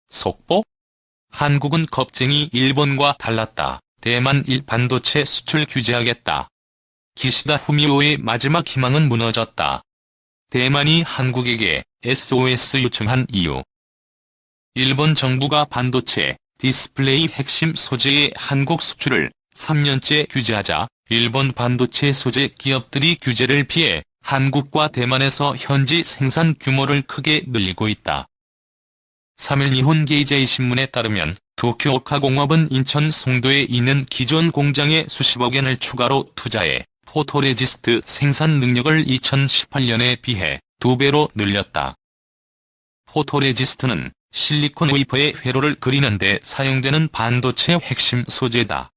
속보? 한국은 겁쟁이 일본과 달랐다. 대만 반도체 수출 규제하겠다. 기시다 후미오의 마지막 희망은 무너졌다. 대만이 한국에게 SOS 요청한 이유. 일본 정부가 반도체, 디스플레이 핵심 소재의 한국 수출을 3년째 규제하자 일본 반도체 소재 기업들이 규제를 피해 한국과 대만에서 현지 생산 규모를 크게 늘리고 있다. 3일 니혼게이제이 신문에 따르면 도쿄오카공업은 인천 송도에 있는 기존 공장에 수십억 엔을 추가로 투자해 포토레지스트 생산 능력을 2018년에 비해 2배로 늘렸다. 포토레지스트는 실리콘 웨이퍼의 회로를 그리는 데 사용되는 반도체 핵심 소재다.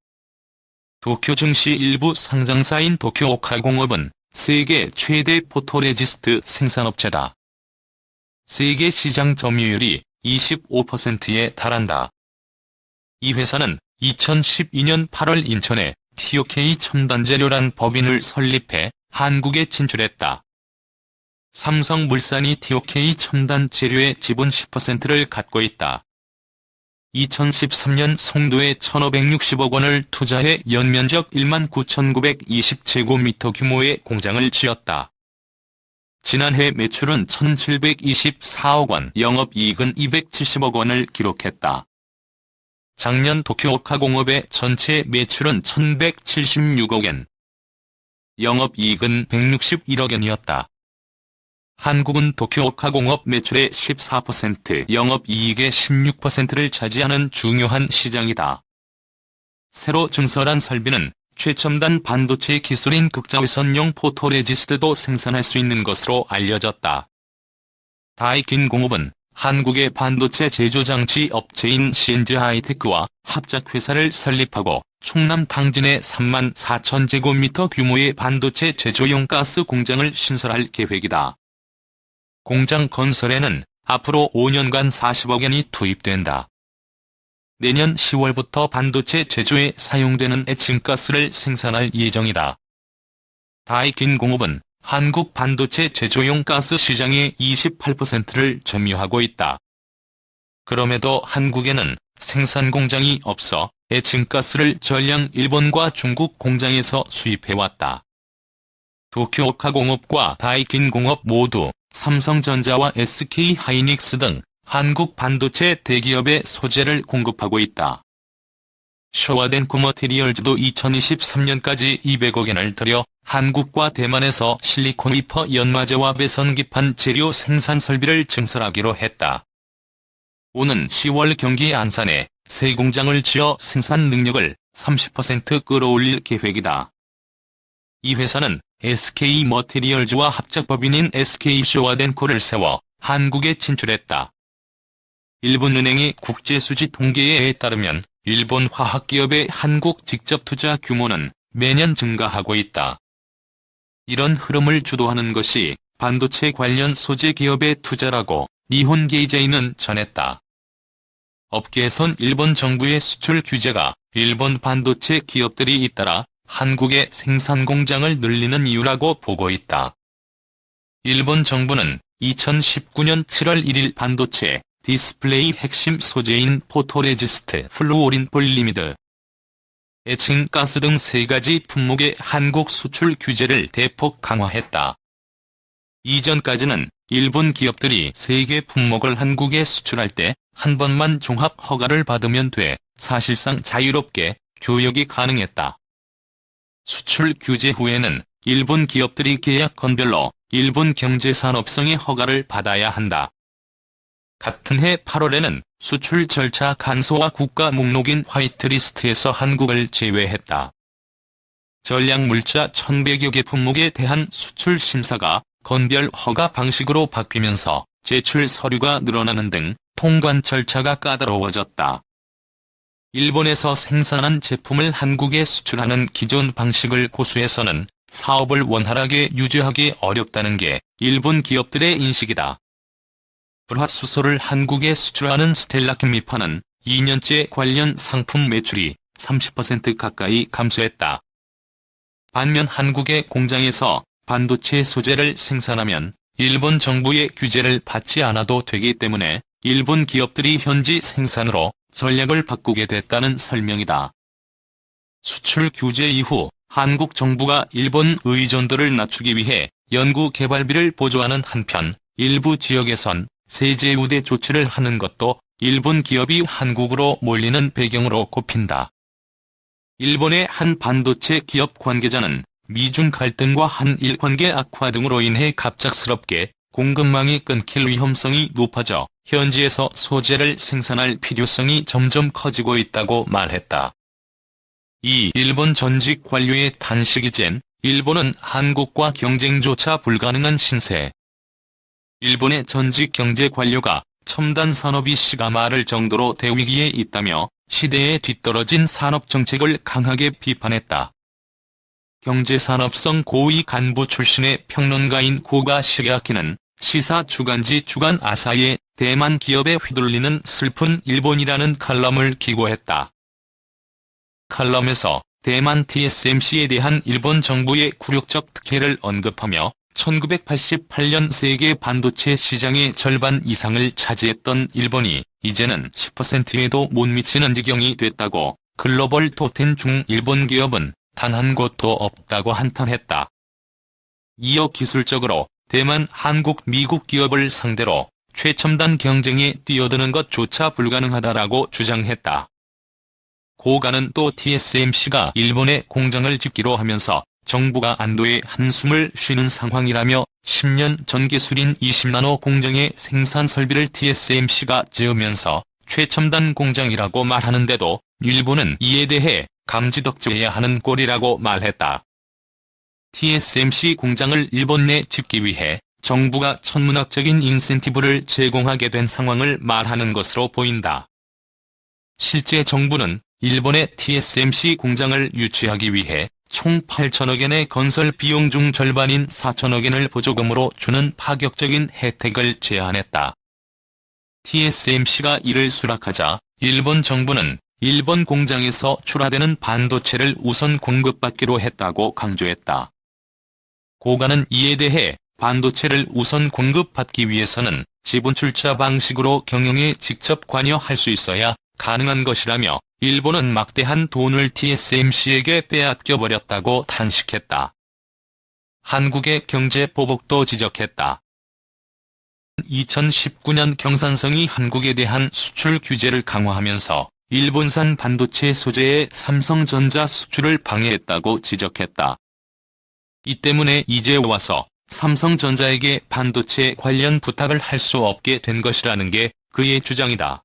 도쿄 증시 일부 상장사인 도쿄오카공업은 세계 최대 포토레지스트 생산업체다. 세계 시장 점유율이 25%에 달한다. 이 회사는 2012년 8월 인천에 TOK 첨단재료란 법인을 설립해 한국에 진출했다. 삼성물산이 TOK 첨단재료의 지분 10%를 갖고 있다. 2013년 송도에 1,560억 원을 투자해 연면적 19,920제곱미터 규모의 공장을 지었다. 지난해 매출은 1,724억 원, 영업이익은 270억 원을 기록했다. 작년 도쿄오카공업의 전체 매출은 1,176억 엔, 영업이익은 161억 엔이었다. 한국은 도쿄오카공업 매출의 14%, 영업이익의 16%를 차지하는 중요한 시장이다. 새로 증설한 설비는 최첨단 반도체 기술인 극자외선용 포토레지스트도 생산할 수 있는 것으로 알려졌다. 다이킨공업은 한국의 반도체 제조장치 업체인 CNG하이테크와 합작회사를 설립하고 충남 당진에 34,000제곱미터 규모의 반도체 제조용 가스 공장을 신설할 계획이다. 공장 건설에는 앞으로 5년간 40억 엔이 투입된다. 내년 10월부터 반도체 제조에 사용되는 에칭가스를 생산할 예정이다. 다이킨공업은 한국 반도체 제조용 가스 시장의 28%를 점유하고 있다. 그럼에도 한국에는 생산 공장이 없어 에칭가스를 전량 일본과 중국 공장에서 수입해왔다. 도쿄오카공업과 다이킨공업 모두 삼성전자와 SK하이닉스 등 한국 반도체 대기업의 소재를 공급하고 있다. 쇼와덴코 머티리얼즈도 2023년까지 200억 엔을 들여 한국과 대만에서 실리콘 웨이퍼 연마제와 배선기판 재료 생산 설비를 증설하기로 했다. 오는 10월 경기 안산에 새 공장을 지어 생산 능력을 30% 끌어올릴 계획이다. 이 회사는 SK 머티리얼즈와 합작법인인 SK 쇼와덴코를 세워 한국에 진출했다. 일본은행의 국제수지 통계에 따르면 일본 화학기업의 한국 직접 투자 규모는 매년 증가하고 있다. 이런 흐름을 주도하는 것이 반도체 관련 소재 기업의 투자라고 니혼게이제이는 전했다. 업계에선 일본 정부의 수출 규제가 일본 반도체 기업들이 잇따라 한국의 생산 공장을 늘리는 이유라고 보고 있다. 일본 정부는 2019년 7월 1일 반도체, 디스플레이 핵심 소재인 포토레지스트, 플루오린 폴리미드, 에칭가스 등 3가지 품목의 한국 수출 규제를 대폭 강화했다. 이전까지는 일본 기업들이 3개 품목을 한국에 수출할 때 한 번만 종합 허가를 받으면 돼 사실상 자유롭게 교역이 가능했다. 수출 규제 후에는 일본 기업들이 계약 건별로 일본 경제산업성의 허가를 받아야 한다. 같은 해 8월에는 수출 절차 간소화 국가 목록인 화이트리스트에서 한국을 제외했다. 전략물자 1,100여 개 품목에 대한 수출 심사가 건별 허가 방식으로 바뀌면서 제출 서류가 늘어나는 등 통관 절차가 까다로워졌다. 일본에서 생산한 제품을 한국에 수출하는 기존 방식을 고수해서는 사업을 원활하게 유지하기 어렵다는 게 일본 기업들의 인식이다. 불화수소를 한국에 수출하는 스텔라케미파는 2년째 관련 상품 매출이 30% 가까이 감소했다. 반면 한국의 공장에서 반도체 소재를 생산하면 일본 정부의 규제를 받지 않아도 되기 때문에 일본 기업들이 현지 생산으로 전략을 바꾸게 됐다는 설명이다. 수출 규제 이후 한국 정부가 일본 의존도를 낮추기 위해 연구개발비를 보조하는 한편 일부 지역에선 세제 우대 조치를 하는 것도 일본 기업이 한국으로 몰리는 배경으로 꼽힌다. 일본의 한 반도체 기업 관계자는 미중 갈등과 한일 관계 악화 등으로 인해 갑작스럽게 공급망이 끊길 위험성이 높아져 현지에서 소재를 생산할 필요성이 점점 커지고 있다고 말했다. 이 일본 전직 관료의 단식이젠 일본은 한국과 경쟁조차 불가능한 신세. 일본의 전직 경제 관료가 첨단 산업이 시가 말할 정도로 대위기에 있다며 시대에 뒤떨어진 산업정책을 강하게 비판했다. 경제산업성 고위 간부 출신의 평론가인 고가 시게아키는 시사 주간지 주간 아사히에 대만 기업에 휘둘리는 슬픈 일본이라는 칼럼을 기고했다. 칼럼에서 대만 TSMC에 대한 일본 정부의 굴욕적 특혜를 언급하며 1988년 세계 반도체 시장의 절반 이상을 차지했던 일본이 이제는 10%에도 못 미치는 지경이 됐다고 글로벌 톱10 중 일본 기업은 단 한 곳도 없다고 한탄했다. 이어 기술적으로 대만, 한국, 미국 기업을 상대로 최첨단 경쟁에 뛰어드는 것조차 불가능하다라고 주장했다. 고가는 또 TSMC가 일본에 공장을 짓기로 하면서 정부가 안도의 한숨을 쉬는 상황이라며 10년 전 기술인 20나노 공정의 생산 설비를 TSMC가 지으면서 최첨단 공장이라고 말하는데도 일본은 이에 대해 감지덕지해야 하는 꼴이라고 말했다. TSMC 공장을 일본 내 짓기 위해 정부가 천문학적인 인센티브를 제공하게 된 상황을 말하는 것으로 보인다. 실제 정부는 일본의 TSMC 공장을 유치하기 위해 총 8천억 엔의 건설 비용 중 절반인 4천억 엔을 보조금으로 주는 파격적인 혜택을 제안했다. TSMC가 이를 수락하자 일본 정부는 일본 공장에서 출하되는 반도체를 우선 공급받기로 했다고 강조했다. 고가는 이에 대해 반도체를 우선 공급받기 위해서는 지분 출자 방식으로 경영에 직접 관여할 수 있어야 가능한 것이라며 일본은 막대한 돈을 TSMC에게 빼앗겨버렸다고 탄식했다. 한국의 경제 보복도 지적했다. 2019년 경산성이 한국에 대한 수출 규제를 강화하면서 일본산 반도체 소재의 삼성전자 수출을 방해했다고 지적했다. 이 때문에 이제 와서 삼성전자에게 반도체 관련 부탁을 할 수 없게 된 것이라는 게 그의 주장이다.